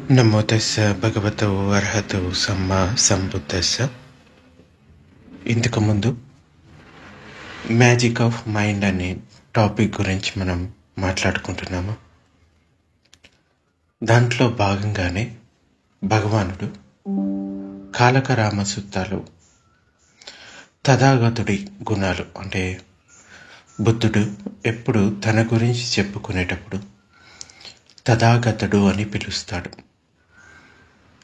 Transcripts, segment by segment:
నమో తస్స భగవతో అర్హతో సమ్మా సంబుద్ధస్స. ఇంతకుముందు magic of mind అనే టాపిక్ గురించి మనం మాట్లాడుకుంటున్నాము. దాంట్లో భాగంగానే భగవానుడు కాలక రామసూత్రాలు తథాగతుడి గుణాలు అంటే బుద్ధుడు ఎప్పుడు తన గురించి చెప్పుకునేటప్పుడు తథాగతుడు అని పిలుస్తాడు.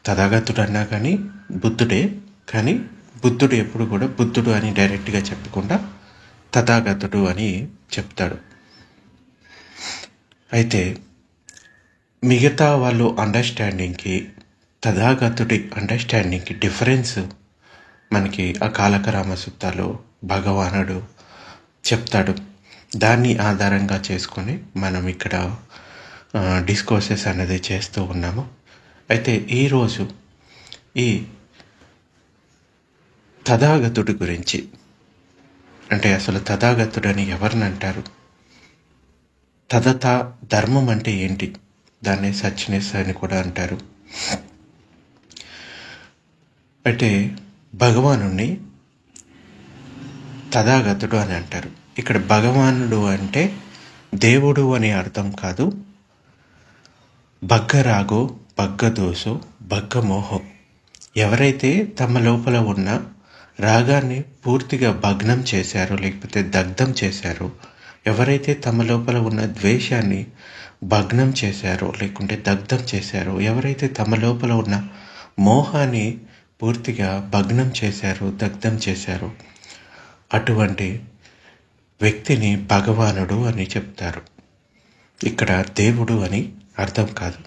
తథాగతుడు అన్నా కానీ బుద్ధుడే, కానీ బుద్ధుడు ఎప్పుడు కూడా బుద్ధుడు అని డైరెక్ట్గా చెప్పకుండా తథాగతుడు అని చెప్తాడు. అయితే మిగతా వాళ్ళు అండర్స్టాండింగ్కి తథాగతుడి అండర్స్టాండింగ్కి డిఫరెన్స్ మనకి ఆ కాలక రామసూత్రాలు భగవానుడు చెప్తాడు. దాన్ని ఆధారంగా చేసుకొని మనం ఇక్కడ డిస్కోర్సెస్ అనేది చేస్తూ ఉన్నాము. అయితే ఈరోజు ఈ తథాగతుడి గురించి, అంటే అసలు తథాగతుడని ఎవరిని అంటారు, తదతా ధర్మం అంటే ఏంటి, దాన్ని సచ్నెస్ అని కూడా అంటారు. అంటే భగవానుడిని తథాగతుడు అని అంటారు. ఇక్కడ భగవానుడు అంటే దేవుడు అని అర్థం కాదు. బగ్గరాగో బగ్గదోషో బగ్గమోహం, ఎవరైతే తమ లోపల ఉన్న రాగాన్ని పూర్తిగా భగ్నం చేశారో లేకపోతే దగ్ధం చేశారో, ఎవరైతే తమ లోపల ఉన్న ద్వేషాన్ని భగ్నం చేశారో లేకుంటే దగ్ధం చేశారో, ఎవరైతే తమ లోపల ఉన్న మోహాన్ని పూర్తిగా భగ్నం చేశారో దగ్ధం చేశారో, అటువంటి వ్యక్తిని భగవానుడు అని చెప్తారు. ఇక్కడ దేవుడు అని అర్థం కాదు.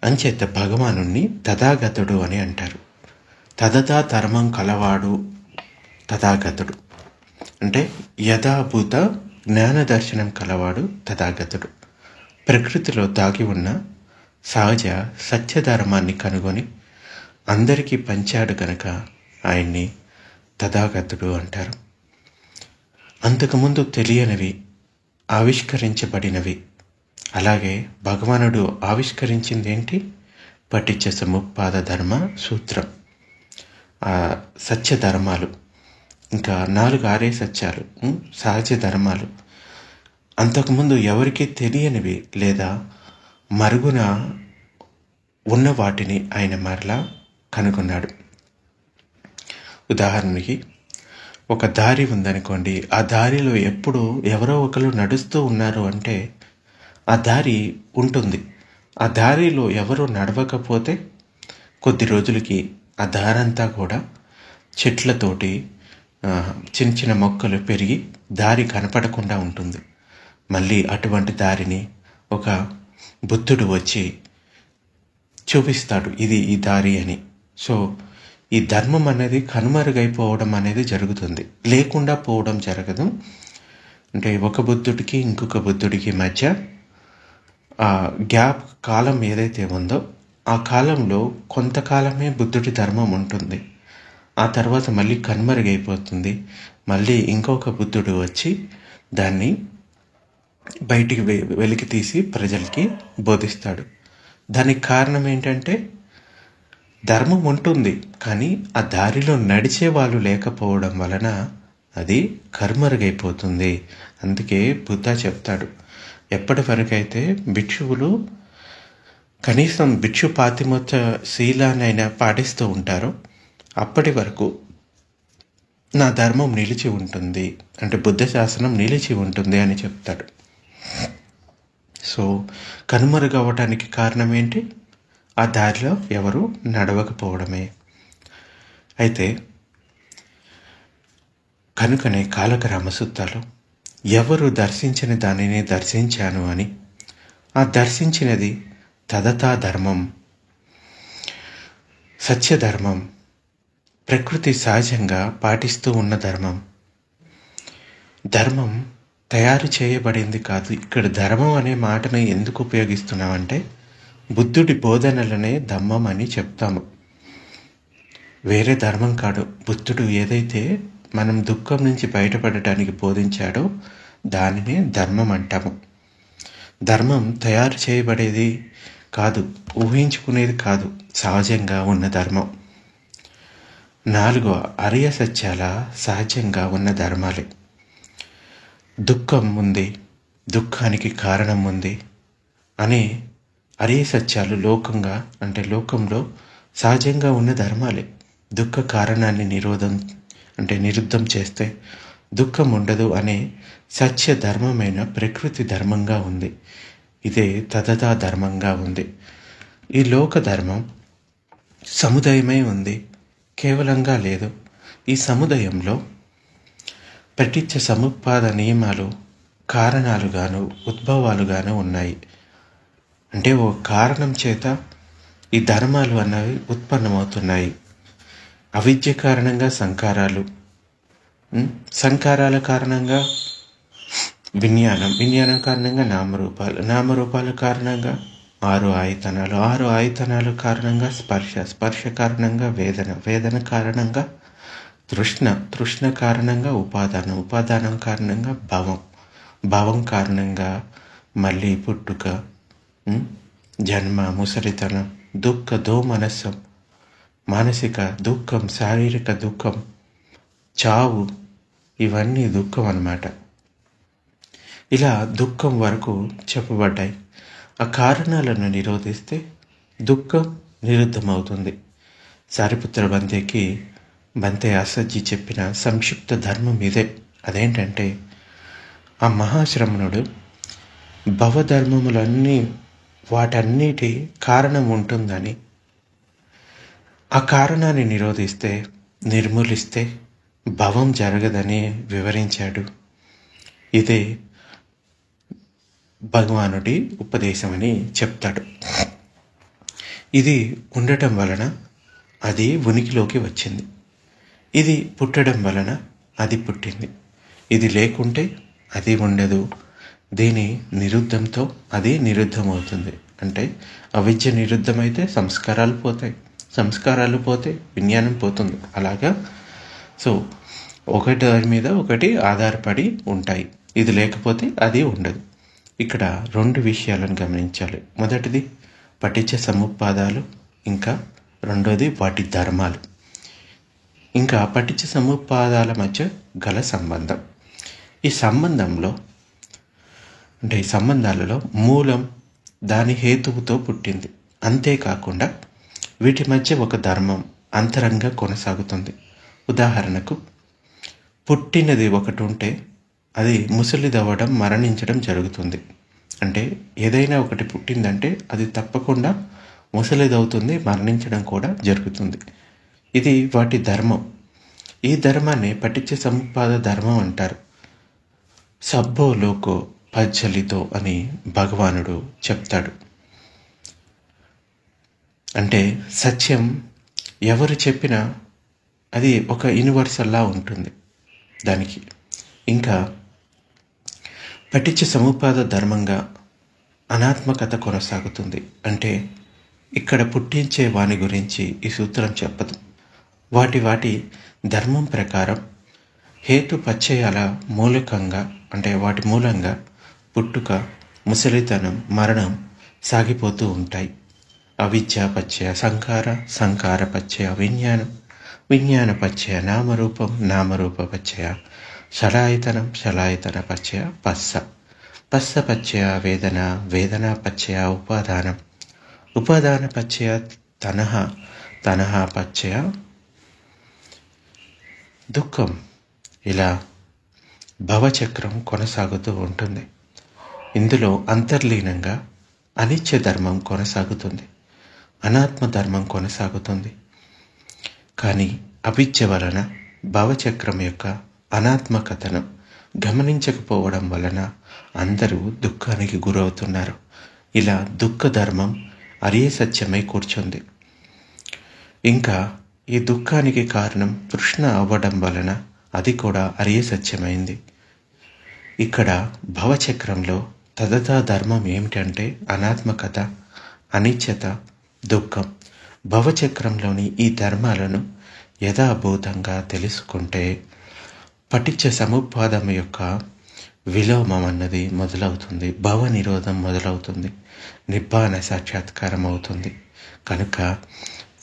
అంచేత భగవానుణ్ణి తథాగతుడు అని అంటారు. తదతా ధర్మం కలవాడు తథాగతుడు, అంటే యథాభూత జ్ఞాన దర్శనం కలవాడు తథాగతుడు. ప్రకృతిలో దాగి ఉన్న సహజ సత్యధర్మాన్ని కనుగొని అందరికీ పంచాడు కనుక ఆయన్ని తథాగతుడు అంటారు. అంతకుముందు తెలియనివి ఆవిష్కరించబడినవి, అలాగే భగవానుడు ఆవిష్కరించింది ఏంటి, పఠించ సముపాద ధర్మ సూత్రం, సత్య ధర్మాలు, ఇంకా 4 ఆర్య సత్యాలు, సహజ ధర్మాలు. అంతకుముందు ఎవరికీ తెలియనివి లేదా మరుగున ఉన్న వాటిని ఆయన మరలా కనుగొన్నాడు. ఉదాహరణకి ఒక దారి ఉందనుకోండి, ఆ దారిలో ఎప్పుడు ఎవరో ఒకరు నడుస్తూ ఉన్నారు అంటే ఆ దారి ఉంటుంది. ఆ దారిలో ఎవరు నడవకపోతే కొద్ది రోజులకి ఆ దారంతా కూడా చెట్లతోటి చిన్న చిన్న మొక్కలు పెరిగి దారి కనపడకుండా ఉంటుంది. మళ్ళీ అటువంటి దారిని ఒక బుద్ధుడు వచ్చి చూపిస్తాడు, ఇది ఈ దారి అని. సో ఈ ధర్మం అనేది కనుమరుగైపోవడం అనేది జరుగుతుంది, లేకుండా పోవడం జరగదు. అంటే ఒక బుద్ధుడికి ఇంకొక బుద్ధుడికి మధ్య ఆ గ్యాప్ కాలం ఏదైతే ఉందో ఆ కాలంలో కొంతకాలమే బుద్ధుడి ధర్మం ఉంటుంది. ఆ తర్వాత మళ్ళీ కనుమరుగైపోతుంది. మళ్ళీ ఇంకొక బుద్ధుడు వచ్చి దాన్ని బయటికి వెలికి తీసి ప్రజలకి బోధిస్తాడు. దానికి కారణం ఏంటంటే ధర్మం ఉంటుంది, కానీ ఆ దారిలో నడిచే వాళ్ళు లేకపోవడం వలన అది కనుమరుగైపోతుంది. అందుకే బుద్ధ చెప్తాడు, ఎప్పటి వరకైతే భిక్షువులు కనీసం భిక్షు పాతిమొత్త శీలానైనా పాటిస్తూ ఉంటారో అప్పటి వరకు నా ధర్మం నిలిచి ఉంటుంది, అంటే బుద్ధ శాసనం నిలిచి ఉంటుంది అని చెప్తాడు. సో కనుమరుగవటానికి కారణం ఏంటి, ఆ దారిలో ఎవరు నడవకపోవడమే. అయితే కనుకనే కాలక రామసూత్రాలు ఎవరు దర్శించిన దానిని దర్శించాను అని, ఆ దర్శించినది తదతా ధర్మం, సత్యధర్మం, ప్రకృతి సహజంగా పాటిస్తూ ఉన్న ధర్మం. ధర్మం తయారు చేయబడింది కాదు. ఇక్కడ ధర్మం అనే మాటను ఎందుకు ఉపయోగిస్తున్నామంటే బుద్ధుడి బోధనలనే ధమ్మం అని చెప్తాము, వేరే ధర్మం కాదు. బుద్ధుడు ఏదైతే మనం దుఃఖం నుంచి బయటపడటానికి బోధించాడో దానినే ధర్మం అంటాము. ధర్మం తయారు చేయబడేది కాదు, ఊహించుకునేది కాదు, సహజంగా ఉన్న ధర్మం. 4 అరియ సత్యాల సహజంగా ఉన్న ధర్మాలే. దుఃఖం ఉంది, దుఃఖానికి కారణం ఉంది అనే అరియ సత్యాలు లోకంలో సహజంగా ఉన్న ధర్మాలే. దుఃఖ కారణాన్ని నిరుద్ధం చేస్తే దుఃఖం ఉండదు అనే సత్య ధర్మమైన ప్రకృతి ధర్మంగా ఉంది. ఇదే తదతా ధర్మంగా ఉంది. ఈ లోక ధర్మం సముదాయమై ఉంది, కేవలంగా లేదు. ఈ సముదాయంలో పటిచ్చ సముత్పాద నియమాలు కారణాలుగాను ఉద్భవాలుగాను ఉన్నాయి. అంటే ఓ కారణం చేత ఈ ధర్మాలు అన్నవి ఉత్పన్నమవుతున్నాయి. అవిద్య కారణంగా సంకారాల కారణంగా విజ్ఞానం కారణంగా నామరూపాల కారణంగా 6 ఆయతనాలు కారణంగా స్పర్శ కారణంగా వేదన కారణంగా తృష్ణ కారణంగా ఉపాదానం కారణంగా భావం కారణంగా మళ్ళీ పుట్టుక, జన్మ, ముసలితనం, దోమనస్సం, మానసిక దుఃఖం, శారీరక దుఃఖం, చావు, ఇవన్నీ దుఃఖం అన్నమాట. ఇలా దుఃఖం వరకు చెప్పబడ్డాయి. ఆ కారణాలను నిరోధిస్తే దుఃఖం నిరుద్ధమవుతుంది. సారిపుత్ర బంతే అసజ్జి చెప్పిన సంక్షిప్త ధర్మం ఇదే. అదేంటంటే, ఆ మహాశ్రమణుడు భవధర్మములన్నీ వాటన్నిటి కారణం ఉంటుందని, ఆ కారణాన్ని నిర్మూలిస్తే భవం జరగదని వివరించాడు. ఇదే భగవానుడి ఉపదేశం అని చెప్తాడు. ఇది ఉండటం వలన అది ఉనికిలోకి వచ్చింది, ఇది పుట్టడం వలన అది పుట్టింది, ఇది లేకుంటే అది ఉండదు. దీని నిరుద్ధంతో అది నిరుద్ధమవుతుంది. అంటే అవిద్య నిరుద్ధమైతే సంస్కారాలు పోతే విజ్ఞానం పోతుంది. అలాగా ఒకటి దాని మీద ఒకటి ఆధారపడి ఉంటాయి. ఇది లేకపోతే అది ఉండదు. ఇక్కడ 2 విషయాలను గమనించాలి. మొదటిది పటిచ్చ సముత్పాదాలు, ఇంకా రెండోది వాటి ధర్మాలు. ఇంకా పటిచ్చ సముత్పాదాల మధ్య గల సంబంధం. ఈ సంబంధాలలో మూలం దాని హేతువుతో పుట్టింది. అంతేకాకుండా వీటి మధ్య ఒక ధర్మం అంతరంగా కొనసాగుతుంది. ఉదాహరణకు, పుట్టినది ఒకటి ఉంటే అది ముసలిదవ్వడం, మరణించడం జరుగుతుంది. అంటే ఏదైనా ఒకటి పుట్టిందంటే అది తప్పకుండా ముసలిదవుతుంది, మరణించడం కూడా జరుగుతుంది. ఇది వాటి ధర్మం. ఈ ధర్మాన్ని పటిచ్చ సముత్పాద ధర్మం అంటారు. సబ్బో లోకో పజ్జలితో అని భగవానుడు చెప్తాడు. అంటే సత్యం ఎవరు చెప్పినా అది ఒక యూనివర్సల్లా ఉంటుంది దానికి. ఇంకా పటిచ్చ సముత్పాద ధర్మంగా అనాత్మకత కొనసాగుతుంది. అంటే ఇక్కడ పుట్టించే వాని గురించి ఈ సూత్రం చెప్పదు. వాటి ధర్మం ప్రకారం హేతుపచ్చయాల మూలకంగా, అంటే వాటి మూలంగా పుట్టుక, ముసలితనం, మరణం సాగిపోతూ ఉంటాయి. అవిద్యాపచ్చయ సంకారపచ్చయ విజ్ఞానపచ్చయ నామరూపపచ్చయ శలాయతన పచ్చయ పచ్చయ వేదనాపచ్చయ ఉపాదానపచ్చయ తనహ పచ్చయ దుఃఖం. ఇలా భవచక్రం కొనసాగుతూ ఉంటుంది. ఇందులో అంతర్లీనంగా అనిత్య ధర్మం కొనసాగుతుంది, అనాత్మ ధర్మం కొనసాగుతుంది. కానీ అవిద్య వలన భవచక్రం యొక్క అనాత్మకతను గమనించకపోవడం వలన అందరూ దుఃఖానికి గురవుతున్నారు. ఇలా దుఃఖ ధర్మం అరియే సత్యమై కూర్చుంది. ఇంకా ఈ దుఃఖానికి కారణం తృష్ణ అవ్వడం వలన అది కూడా అరియే సత్యమైంది. ఇక్కడ భవచక్రంలో తదతా ధర్మం ఏమిటంటే అనాత్మకత, అనిత్యత, దుఃఖం. భవచక్రంలోని ఈ ధర్మాలను యథాభూతంగా తెలుసుకుంటే పటిచ్చ సముత్పాదం యొక్క విలోమం అన్నది మొదలవుతుంది, భవ నిరోధం మొదలవుతుంది, నిబ్బాన సాక్షాత్కారం అవుతుంది. కనుక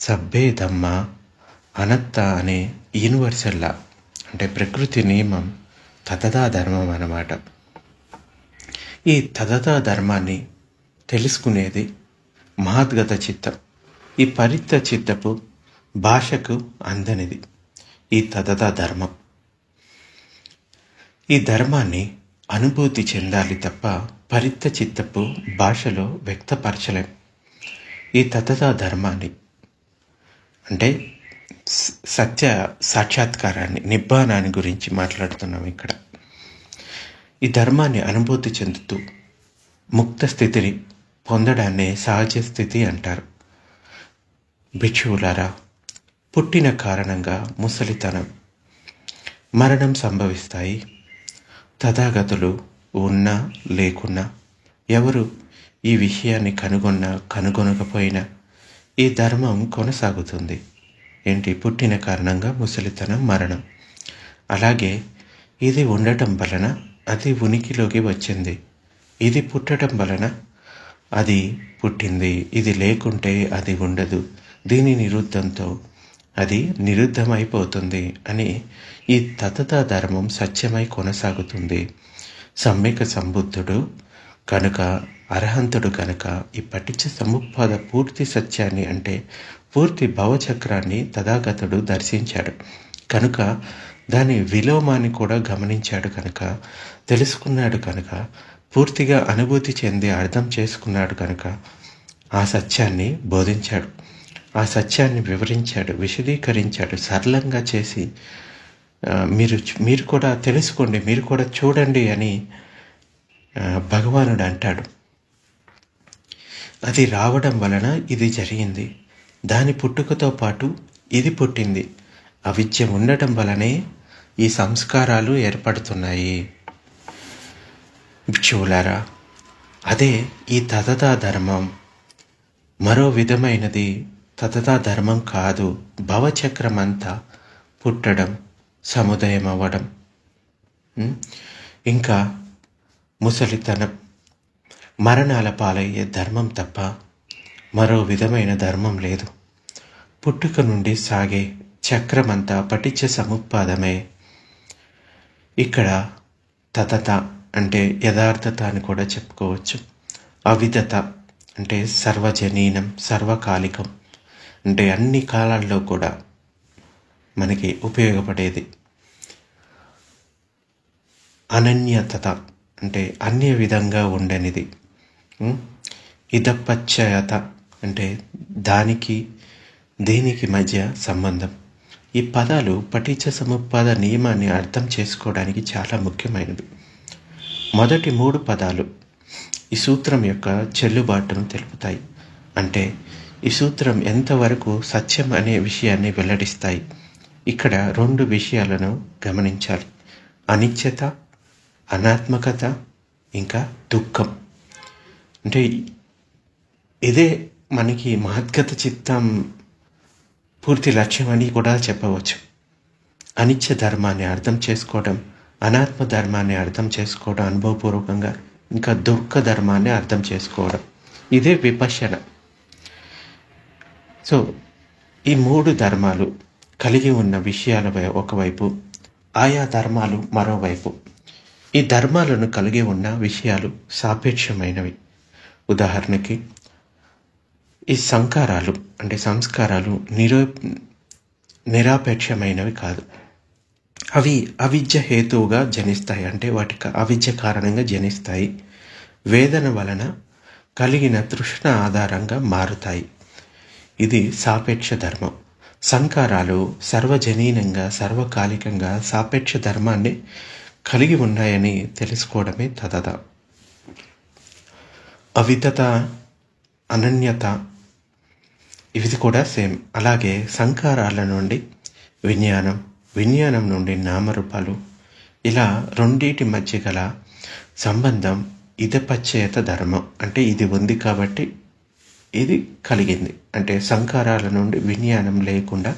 సబ్బే ధమ్మ అనత్త అనే యూనివర్సల్ లా, అంటే ప్రకృతి నియమం తతదా ధర్మం అన్నమాట. ఈ తతదా ధర్మాన్ని తెలుసుకునేది మహద్గత చిత్తం. ఈ పరిత్త చిత్తపు భాషకు అందనిది ఈ తతదా ధర్మం. ఈ ధర్మాన్ని అనుభూతి చెందాలి తప్ప పరిత్త చిత్తపు భాషలో వ్యక్తపరచలేం. ఈ తతదా ధర్మాన్ని అంటే సత్య సాక్షాత్కారాన్ని, నిబ్బానాన్ని గురించి మాట్లాడుతున్నాం ఇక్కడ. ఈ ధర్మాన్ని అనుభూతి చెందుతూ ముక్త స్థితిని పొందడాన్నే సహజ స్థితి అంటారు. భిక్షువులారా, పుట్టిన కారణంగా ముసలితనం, మరణం సంభవిస్తాయి. తథాగతులు ఉన్నా లేకున్నా, ఎవరు ఈ విషయాన్ని కనుగొనకపోయినా ఈ ధర్మం కొనసాగుతుంది. ఏంటి? పుట్టిన కారణంగా ముసలితనం, మరణం. అలాగే ఇది ఉండటం వలన అది ఉనికిలోకి వచ్చింది, ఇది పుట్టడం వలన అది పుట్టింది, ఇది లేకుంటే అది ఉండదు, దీని నిరుద్ధంతో అది నిరుద్ధమైపోతుంది అని ఈ తతదా ధర్మం సత్యమై కొనసాగుతుంది. సమ్యక సంబుద్ధుడు కనుక, అర్హంతుడు కనుక ఈ పటిచ్చ సముత్పాద పూర్తి సత్యాన్ని, అంటే పూర్తి భవచక్రాన్ని తథాగతుడు దర్శించాడు కనుక, దాని విలోమాన్ని కూడా గమనించాడు కనుక, తెలుసుకున్నాడు కనుక, పూర్తిగా అనుభూతి చెంది అర్థం చేసుకున్నాడు కనుక ఆ సత్యాన్ని బోధించాడు, ఆ సత్యాన్ని వివరించాడు, విశదీకరించాడు, సరళంగా చేసి మీరు కూడా తెలుసుకోండి, మీరు కూడా చూడండి అని భగవానుడు అంటాడు. అది రావడం వలన ఇది జరిగింది, దాని పుట్టుకతో పాటు ఇది పుట్టింది. అవిద్య ఉండటం వలనే ఈ సంస్కారాలు ఏర్పడుతున్నాయి. భిక్షువులారా, అదే ఈ తతదా ధర్మం. మరో విధమైనది తతదా ధర్మం కాదు. భవచక్రం అంతా పుట్టడం, సముదయం అవ్వడం, ఇంకా ముసలితనం, మరణాల పాలయ్యే ధర్మం తప్ప మరో విధమైన ధర్మం లేదు. పుట్టుక నుండి సాగే చక్రమంతా పటిచ్చ సముత్పాదమే. ఇక్కడ తతత అంటే యథార్థత అని కూడా చెప్పుకోవచ్చు. అవిదత అంటే సర్వజనీనం, సర్వకాలికం, అంటే అన్ని కాలాల్లో కూడా మనకి ఉపయోగపడేది. అనన్యత అంటే అన్య విధంగా ఉండనిది. ఇదపచ్చయత అంటే దానికి దీనికి మధ్య సంబంధం. ఈ పదాలు పటిచ్చ సముత్పాద నియమాన్ని అర్థం చేసుకోవడానికి చాలా ముఖ్యమైనవి. మొదటి 3 పదాలు ఈ సూత్రం యొక్క చెల్లుబాటును తెలుపుతాయి. అంటే ఈ సూత్రం ఎంతవరకు సత్యం అనే విషయాన్ని వెల్లడిస్తాయి. ఇక్కడ 2 విషయాలను గమనించాలి: అనిత్యత, అనాత్మకత, ఇంకా దుఃఖం. అంటే ఇదే మనకి మహద్గత చిత్తం పూర్తి లక్ష్యం అని కూడా చెప్పవచ్చు. అనిత్య ధర్మాన్ని అర్థం చేసుకోవడం, అనాత్మ ధర్మాన్ని అర్థం చేసుకోవడం అనుభవపూర్వకంగా, ఇంకా దుఃఖ ధర్మాన్ని అర్థం చేసుకోవడం, ఇదే విపశ్యన. సో ఈ 3 ధర్మాలు కలిగి ఉన్న విషయాల ఒకవైపు, ఆయా ధర్మాలు మరోవైపు. ఈ ధర్మాలను కలిగి ఉన్న విషయాలు సాపేక్షమైనవి. ఉదాహరణకి ఈ సంకారాలు అంటే సంస్కారాలు నిరాపేక్షమైనవి కాదు. అవి అవిద్య హేతువుగా జనిస్తాయి, అంటే వాటికి అవిద్య కారణంగా జనిస్తాయి. వేదన వలన కలిగిన తృష్ణ ఆధారంగా మారుతాయి. ఇది సాపేక్ష ధర్మం. సంకారాలు సర్వజనీనంగా, సర్వకాలికంగా సాపేక్ష ధర్మాన్ని కలిగి ఉన్నాయని తెలుసుకోవడమే తతద. అవిదత, అనన్యత ఇవి కూడా సేమ్. అలాగే సంకారాల నుండి విజ్ఞానం, విజ్ఞానం నుండి నామరూపాలు, ఇలా రెండింటి మధ్య గల సంబంధం ఇదపచ్చయత ధర్మం. అంటే ఇది ఉంది కాబట్టి ఇది కలిగింది. అంటే సంకారాల నుండి విజ్ఞానం లేకుండా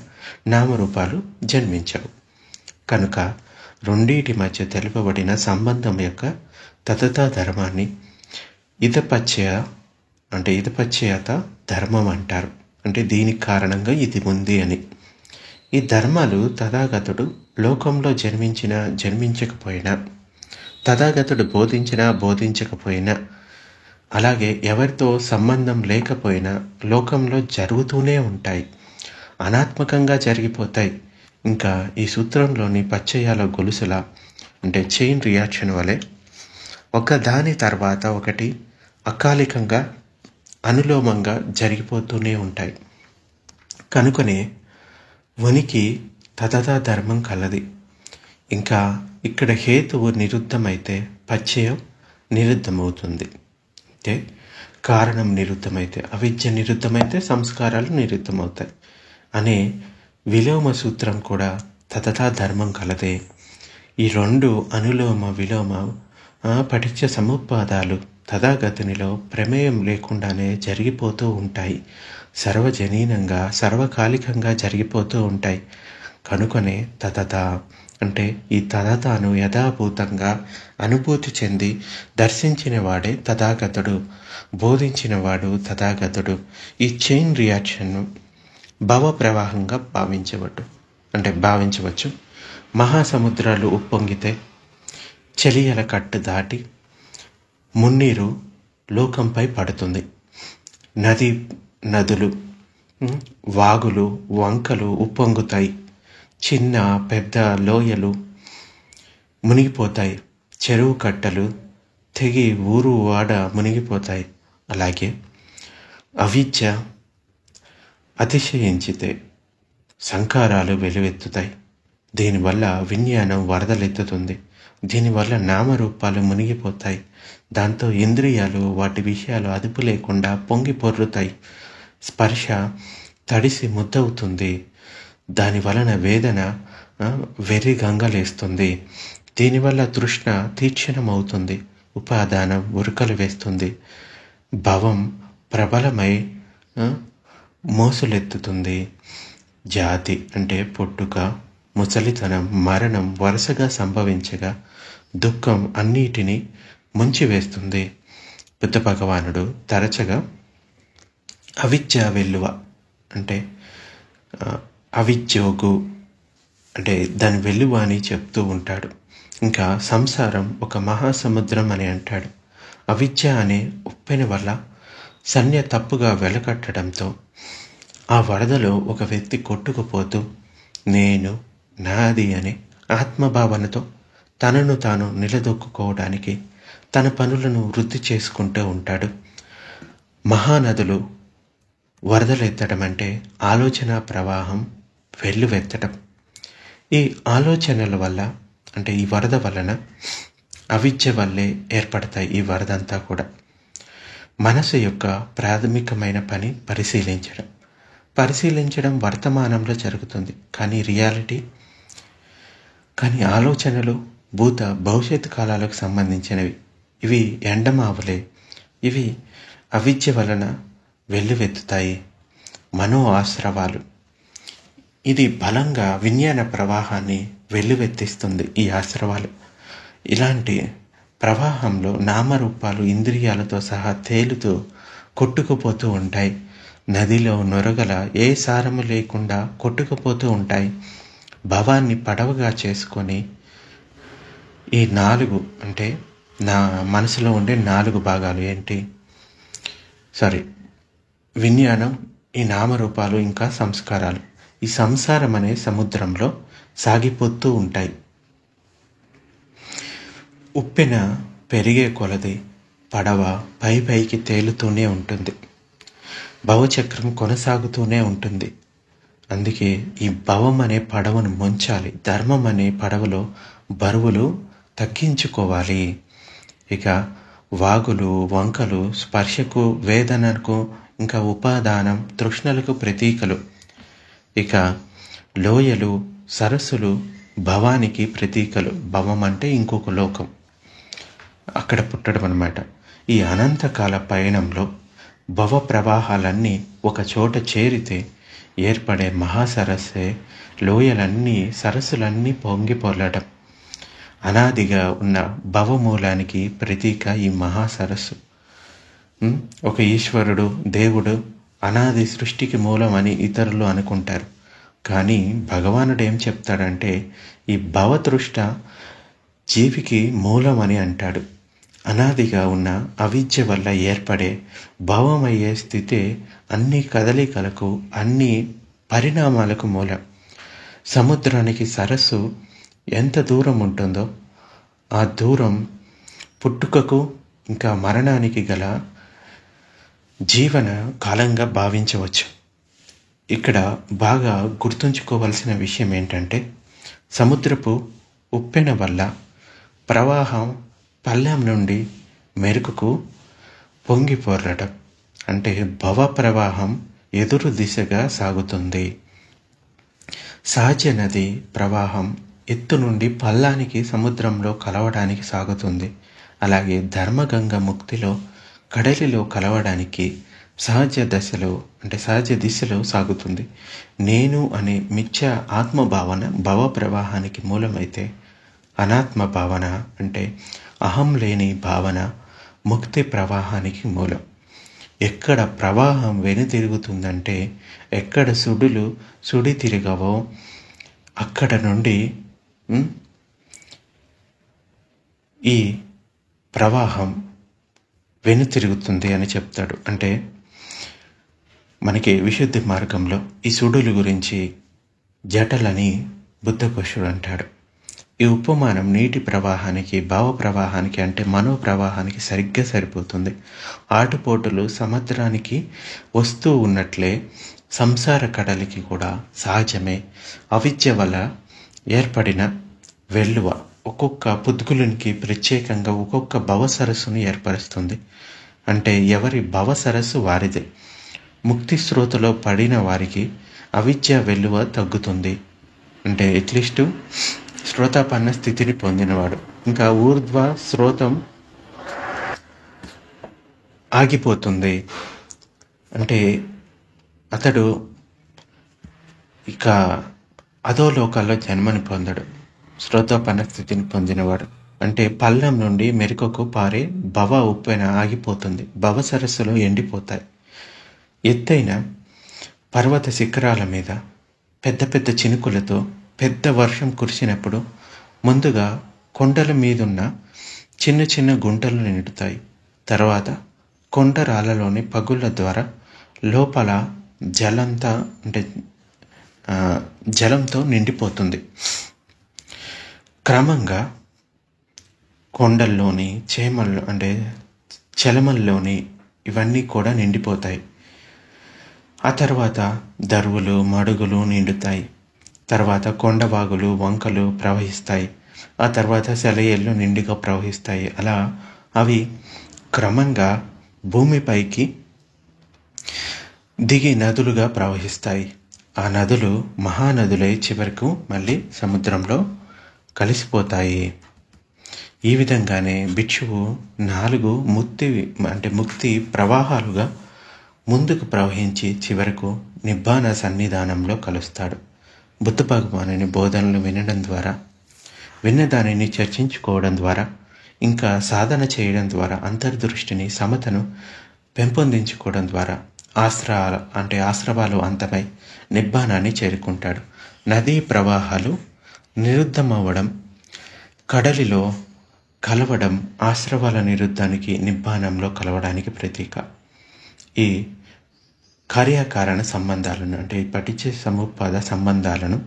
నామరూపాలు జన్మించవు. కనుక రెండింటి మధ్య తెలుపబడిన సంబంధం యొక్క తతత ధర్మాన్ని ఇతపత్యత ధర్మం అంటారు. అంటే దీనికి కారణంగా ఇది ఉంది అని. ఈ ధర్మాలు తథాగతుడు లోకంలో జన్మించకపోయినా, తథాగతుడు బోధించకపోయినా, అలాగే ఎవరితో సంబంధం లేకపోయినా లోకంలో జరుగుతూనే ఉంటాయి, అనాత్మకంగా జరిగిపోతాయి. ఇంకా ఈ సూత్రంలోని పచ్చయాల గొలుసుల అంటే చైన్ రియాక్షన్ వలె ఒకదాని తర్వాత ఒకటి అకాలికంగా అనులోమంగా జరిగిపోతూనే ఉంటాయి. కనుకనే ఉనికి తతథా ధర్మం కలది. ఇంకా ఇక్కడ హేతువు నిరుద్ధమైతే పచ్చయం నిరుద్ధమవుతుంది. అంటే కారణం నిరుద్ధమైతే, అవిద్య నిరుద్ధమైతే సంస్కారాలు నిరుద్ధమవుతాయి అనే విలోమ సూత్రం కూడా తతథా ధర్మం కలదే. ఈ రెండు అనులోమ విలోమ పటిచ్చ సముపాదాలు తథాగతునిలో ప్రమేయం లేకుండానే జరిగిపోతూ ఉంటాయి. సర్వజనీనంగా సర్వకాలికంగా జరిగిపోతూ ఉంటాయి. కనుకనే తతథ అంటే ఈ తతథను యథాభూతంగా అనుభూతి చెంది దర్శించిన వాడే తథాగతుడు, బోధించినవాడు తథాగతుడు. ఈ చైన్ రియాక్షన్ను భవ ప్రవాహంగా భావించవచ్చు. మహాసముద్రాలు ఉప్పొంగితే చెలియల కట్టు దాటి మున్నీరు లోకంపై పడుతుంది. నదులు, వాగులు, వంకలు ఉప్పొంగుతాయి. చిన్న పెద్ద లోయలు మునిగిపోతాయి. చెరువు కట్టలు తెగి ఊరు వాడ మునిగిపోతాయి. అలాగే అవిద్య అతిశయించితే సంకారాలు వెలువెత్తుతాయి. దీనివల్ల విజ్ఞానం వరదలెత్తుతుంది. దీనివల్ల నామరూపాలు మునిగిపోతాయి. దాంతో ఇంద్రియాలు వాటి విషయాలు అదుపు లేకుండా పొంగి పొర్లుతాయి. స్పర్శ తడిసి ముద్దవుతుంది. దాని వలన వేదన వెర్రి గంగలేస్తుంది. దీనివల్ల తృష్ణ తీక్షణమవుతుంది. ఉపాదానం ఉరకలు వేస్తుంది. భవం ప్రబలమై మోసులెత్తుతుంది. జాతి అంటే పుట్టుక, ముసలితనం, మరణం వరుసగా సంభవించగా దుఃఖం అన్నిటినీ ముంచివేస్తుంది. బుద్ధ భగవానుడు తరచుగా అవిద్య వెల్లువ అంటే అవిద్యోగు అంటే దాని వెల్లువ అని చెప్తూ ఉంటాడు. ఇంకా సంసారం ఒక మహాసముద్రం అని అంటాడు. అవిద్య అనే ఉప్పెన వల్ల సన్య తప్పుగా వెలకట్టడంతో ఆ వరదలో ఒక వ్యక్తి కొట్టుకుపోతూ నేను, నాది అనే ఆత్మభావనతో తనను తాను నిలదొక్కుకోవడానికి తన పనులను వృద్ధి చేసుకుంటూ ఉంటాడు. మహానదులు వరదలెత్తడం అంటే ఆలోచన ప్రవాహం వెల్లువెత్తడం. ఈ ఆలోచనల వల్ల అంటే ఈ వరద వలన అవిద్య వల్లే ఏర్పడతాయి. ఈ వరదంతా కూడా మనసు యొక్క ప్రాథమికమైన పని పరిశీలించడం వర్తమానంలో జరుగుతుంది. కానీ ఆలోచనలు భూత భవిష్యత్ కాలాలకు సంబంధించినవి. ఇవి ఎండమావులే. ఇవి అవిద్య వలన వెల్లువెత్తుతాయి. మనో ఆశ్రవాలు. ఇది బలంగా విజ్ఞాన ప్రవాహాన్ని వెల్లువెత్తిస్తుంది. ఈ ఆశ్రవాలు ఇలాంటి ప్రవాహంలో నామరూపాలు ఇంద్రియాలతో సహా తేలుతూ కొట్టుకుపోతూ ఉంటాయి. నదిలో నొరగల ఏ సారము లేకుండా కొట్టుకుపోతూ ఉంటాయి. భవాన్ని పడవగా చేసుకొని ఈ 4 అంటే నా మనసులో ఉండే 4 భాగాలు విజ్ఞానం, ఈ నామరూపాలు, ఇంకా సంస్కారాలు ఈ సంసారం అనే సముద్రంలో సాగిపోతూ ఉంటాయి. ఉప్పెన పెరిగే కొలది పడవ పైకి తేలుతూనే ఉంటుంది. భవచక్రం కొనసాగుతూనే ఉంటుంది. అందుకే ఈ భవం అనే పడవను ముంచాలి. ధర్మం అనే పడవలో బరువులు తగ్గించుకోవాలి. ఇక వాగులు, వంకలు స్పర్శకు, వేదనకు, ఇంకా ఉపాదానం, తృష్ణలకు ప్రతీకలు. ఇక లోయలు, సరస్సులు భవానికి ప్రతీకలు. భవం అంటే ఇంకొక లోకం, అక్కడ పుట్టడం అన్నమాట. ఈ అనంతకాల పయనంలో భవ ప్రవాహాలన్నీ ఒక చోట చేరితే ఏర్పడే మహాసరస్సే లోయలన్నీ, సరస్సులన్నీ పొంగి పొర్లడం. అనాదిగా ఉన్న భవమూలానికి ప్రతీక ఈ మహాసరస్సు. ఒక ఈశ్వరుడు, దేవుడు అనాది సృష్టికి మూలం అని ఇతరులు అనుకుంటారు. కానీ భగవానుడు ఏం చెప్తాడంటే ఈ భవతృష్ట జీవికి మూలం అని అంటాడు. అనాదిగా ఉన్న అవిద్య వల్ల ఏర్పడే భవమయ్యే స్థితే అన్ని కదలికలకు, అన్ని పరిణామాలకు మూలం. సముద్రానికి సరస్సు ఎంత దూరం ఉంటుందో ఆ దూరం పుట్టుకకు ఇంకా మరణానికి గల జీవన కాలంగా భావించవచ్చు. ఇక్కడ బాగా గుర్తుంచుకోవలసిన విషయం ఏంటంటే సముద్రపు ఉప్పెన వల్ల ప్రవాహం పల్లెం నుండి మెరుకుకు పొంగి పొర్లడం, అంటే భవ ప్రవాహం ఎదురు దిశగా సాగుతుంది. సహజ నది ప్రవాహం ఎత్తు నుండి పల్లానికి సముద్రంలో కలవడానికి సాగుతుంది. అలాగే ధర్మగంగ ముక్తిలో కడలిలో కలవడానికి సహజ దిశలో సాగుతుంది. నేను అనే మిథ్యా ఆత్మభావన భవ ప్రవాహానికి మూలమైతే, అనాత్మ భావన అంటే అహం లేని భావన ముక్తి ప్రవాహానికి మూలం. ఎక్కడ ప్రవాహం వెనుతిరుగుతుందంటే, ఎక్కడ సుడి తిరగవో అక్కడ నుండి ఈ ప్రవాహం వెనుతిరుగుతుంది అని చెప్తాడు. అంటే మనకి విశుద్ధి మార్గంలో ఈ సుడుల గురించి జటలని బుద్ధఘోషుడు అంటాడు. ఈ ఉపమానం నీటి ప్రవాహానికి, భావ ప్రవాహానికి అంటే మనో ప్రవాహానికి సరిగ్గా సరిపోతుంది. ఆటుపోటులు సముద్రానికి వస్తూ ఉన్నట్లే సంసార కడలికి కూడా సహజమే. అవిద్య వల్ల ఏర్పడిన వెల్లువ ఒక్కొక్క పుద్గులునికి ప్రత్యేకంగా ఒక్కొక్క భవసరస్సును ఏర్పరుస్తుంది. అంటే ఎవరి భవసరస్సు వారిదే. ముక్తి స్రోతలో పడిన వారికి అవిద్య వెల్లువ తగ్గుతుంది. అంటే ఎట్లీస్టు శ్రోతాపన్న స్థితిని పొందినవాడు. ఇంకా ఊర్ధ్వ స్రోతం ఆగిపోతుంది. అంటే అతడు ఇక అధోలోకాల్లో జన్మని పొందడు. శ్రోతోపన్న స్థితిని పొందినవాడు అంటే పల్లం నుండి మెరుకకు పారే భవ ఉప్పెన ఆగిపోతుంది. భవ సరస్సులో ఎండిపోతాయి. ఎత్తైన పర్వత శిఖరాల మీద పెద్ద పెద్ద చినుకులతో పెద్ద వర్షం కురిసినప్పుడు ముందుగా కొండల మీదున్న చిన్న చిన్న గుంటలు నిండుతాయి. తర్వాత కొండరాళ్ళలోని పగుళ్ళ ద్వారా లోపల జలంతో నిండిపోతుంది. క్రమంగా కొండల్లోని చలమల్లోని ఇవన్నీ కూడా నిండిపోతాయి. ఆ తర్వాత దరువులు, మడుగులు నిండుతాయి. తర్వాత కొండవాగులు, వంకలు ప్రవహిస్తాయి. ఆ తర్వాత సెలయేళ్ళు నిండుగా ప్రవహిస్తాయి. అలా అవి క్రమంగా భూమిపైకి దిగి నదులుగా ప్రవహిస్తాయి. ఆ నదులు మహానదులై చివరకు మళ్ళీ సముద్రంలో కలిసిపోతాయి. ఈ విధంగానే భిక్షువు 4 ముక్తి ప్రవాహాలుగా ముందుకు ప్రవహించి చివరకు నిబ్బాన సన్నిధానంలో కలుస్తాడు. బుద్ధ భగవానుని బోధనలు వినడం ద్వారా, విన్నదానిని చర్చించుకోవడం ద్వారా, ఇంకా సాధన చేయడం ద్వారా, అంతర్దృష్టిని, సమతను పెంపొందించుకోవడం ద్వారా ఆశ్రవాలు అంతమై నిబ్బానాన్ని చేరుకుంటాడు. నదీ ప్రవాహాలు నిరుద్ధమవ్వడం, కడలిలో కలవడం ఆశ్రవాల నిరుద్ధానికి, నిబ్బానంలో కలవడానికి ప్రతీక. ఈ కార్యకారణ సంబంధాలను అంటే పటిచ్చ సముపాద సంబంధాలను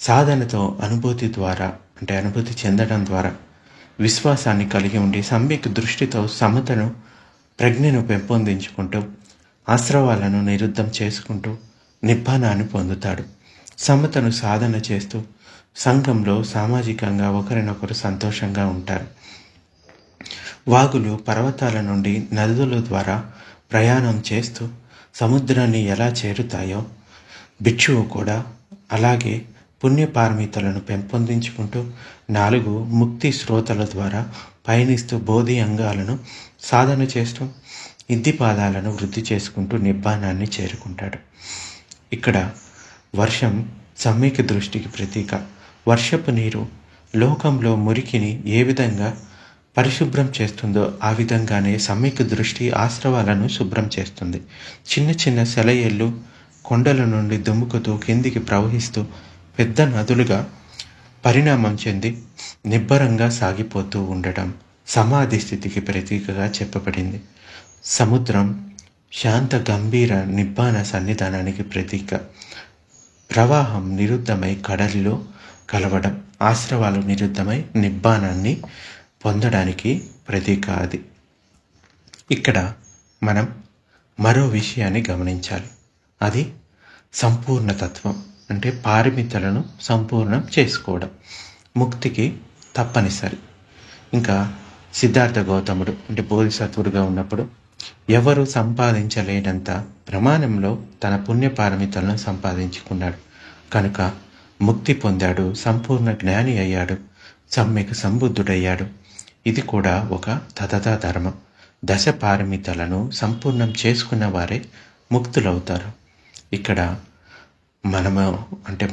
సాధనతో అనుభూతి చెందడం ద్వారా విశ్వాసాన్ని కలిగి ఉండి సమ్యక్ దృష్టితో సమతను, ప్రజ్ఞను పెంపొందించుకుంటూ ఆశ్రవాలను నిరుద్ధం చేసుకుంటూ నిబ్బానాన్ని పొందుతాడు. సమతను సాధన చేస్తూ సంఘంలో సామాజికంగా ఒకరినొకరు సంతోషంగా ఉంటారు. వాగులు పర్వతాల నుండి నదుల ద్వారా ప్రయాణం చేస్తూ సముద్రాన్ని ఎలా చేరుతాయో భిక్షువు కూడా అలాగే పుణ్యపారమితలను పెంపొందించుకుంటూ 4 ముక్తి శ్రోతల ద్వారా పయనిస్తూ బోధి అంగాలను సాధన చేస్తూ ఇద్దిపాదాలను వృద్ధి చేసుకుంటూ నిబ్బానాన్ని చేరుకుంటాడు. ఇక్కడ వర్షం సమ్యక్ దృష్టికి ప్రతీక. వర్షపు నీరు లోకంలో మురికిని ఏ విధంగా పరిశుభ్రం చేస్తుందో ఆ విధంగానే సమ్యక్ దృష్టి ఆశ్రవాలను శుభ్రం చేస్తుంది. చిన్న చిన్న సెలయేళ్ళు కొండల నుండి దుముకుతూ కిందికి ప్రవహిస్తూ పెద్ద నదులుగా పరిణామం చెంది నిబ్బరంగా సాగిపోతూ ఉండటం సమాధి స్థితికి ప్రతీకగా చెప్పబడింది. సముద్రం శాంత గంభీర నిబ్బాన సన్నిధానానికి ప్రతీక. ప్రవాహం నిరుద్ధమై కడలిలో కలవడం, ఆశ్రవాలు నిరుద్ధమై నిబ్బానాన్ని పొందడానికి ప్రతీక అది. ఇక్కడ మనం మరో విషయాన్ని గమనించాలి. అది సంపూర్ణతత్వం, అంటే పారమితలను సంపూర్ణం చేసుకోవడం ముక్తికి తప్పనిసరి. ఇంకా సిద్ధార్థ గౌతముడు అంటే బోధిసత్వుడుగా ఉన్నప్పుడు ఎవరు సంపాదించలేనంత ప్రమాణంలో తన పుణ్యపారమితలను సంపాదించుకున్నాడు కనుక ముక్తి పొందాడు, సంపూర్ణ జ్ఞాని అయ్యాడు, సమ్యక్ సంబుద్ధుడయ్యాడు. ఇది కూడా ఒక తదతా ధర్మం. దశ పారమితలను సంపూర్ణం చేసుకున్న వారే ముక్తులవుతారు. ఇక్కడ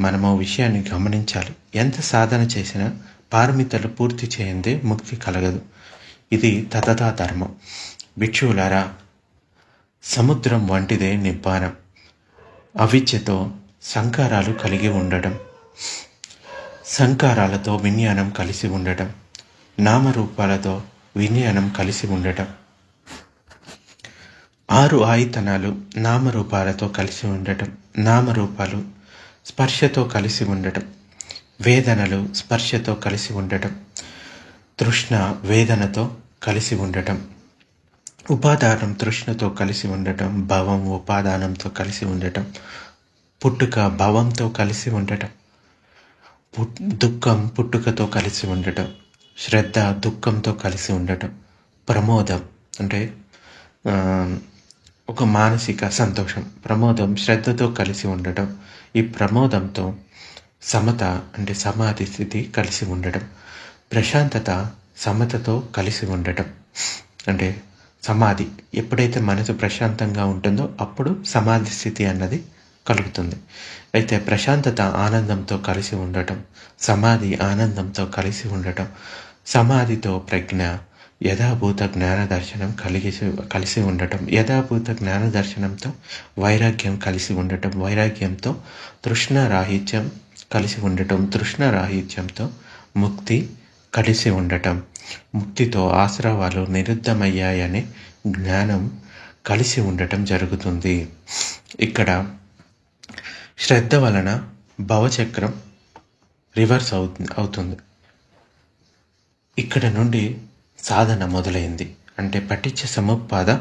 మనము విషయాన్ని గమనించాలి. ఎంత సాధన చేసినా పారమితలు పూర్తి చేయందే ముక్తి కలగదు. ఇది తదతా ధర్మం. భిక్షువులారా, సముద్రం వంటిదే నిబ్బానం. అవిద్యతో సంకారాలు కలిగి ఉండటం, సంకారాలతో విజ్ఞానం కలిసి ఉండటం, నామరూపాలతో విజ్ఞానం కలిసి ఉండటం, 6 ఆయతనాలు నామరూపాలతో కలిసి ఉండటం, నామరూపాలు స్పర్శతో కలిసి ఉండటం, వేదనలు స్పర్శతో కలిసి ఉండటం, తృష్ణ వేదనతో కలిసి ఉండటం, ఉపాదానం తృష్ణతో కలిసి ఉండటం, భవం ఉపాదానంతో కలిసి ఉండటం, పుట్టుక భవంతో కలిసి ఉండటం, దుఃఖం పుట్టుకతో కలిసి ఉండటం, శ్రద్ధ దుఃఖంతో కలిసి ఉండటం, ప్రమోదం అంటే ఒక మానసిక సంతోషం, ప్రమోదం శ్రద్ధతో కలిసి ఉండటం, ఈ ప్రమోదంతో సమత అంటే సమాధి స్థితి కలిసి ఉండటం, ప్రశాంతత సమతతో కలిసి ఉండటం. అంటే సమాధి ఎప్పుడైతే మనసు ప్రశాంతంగా ఉంటుందో అప్పుడు సమాధి స్థితి అన్నది కలుగుతుంది. అయితే ప్రశాంతత ఆనందంతో కలిసి ఉండటం, సమాధి ఆనందంతో కలిసి ఉండటం, సమాధితో ప్రజ్ఞ యథాభూత జ్ఞాన దర్శనం కలిసి ఉండటం, యథాభూత జ్ఞాన దర్శనంతో వైరాగ్యం కలిసి ఉండటం, వైరాగ్యంతో తృష్ణారాహిత్యం కలిసి ఉండటం, తృష్ణారాహిత్యంతో ముక్తి కలిసి ఉండటం, ముక్తితో ఆశ్రవాలు నిరుద్ధమయ్యాయనే జ్ఞానం కలిసి ఉండటం జరుగుతుంది. ఇక్కడ శ్రద్ధ వలన భవచక్రం రివర్స్ అవుతుంది. ఇక్కడ నుండి సాధన మొదలైంది. అంటే పఠించ సముపాద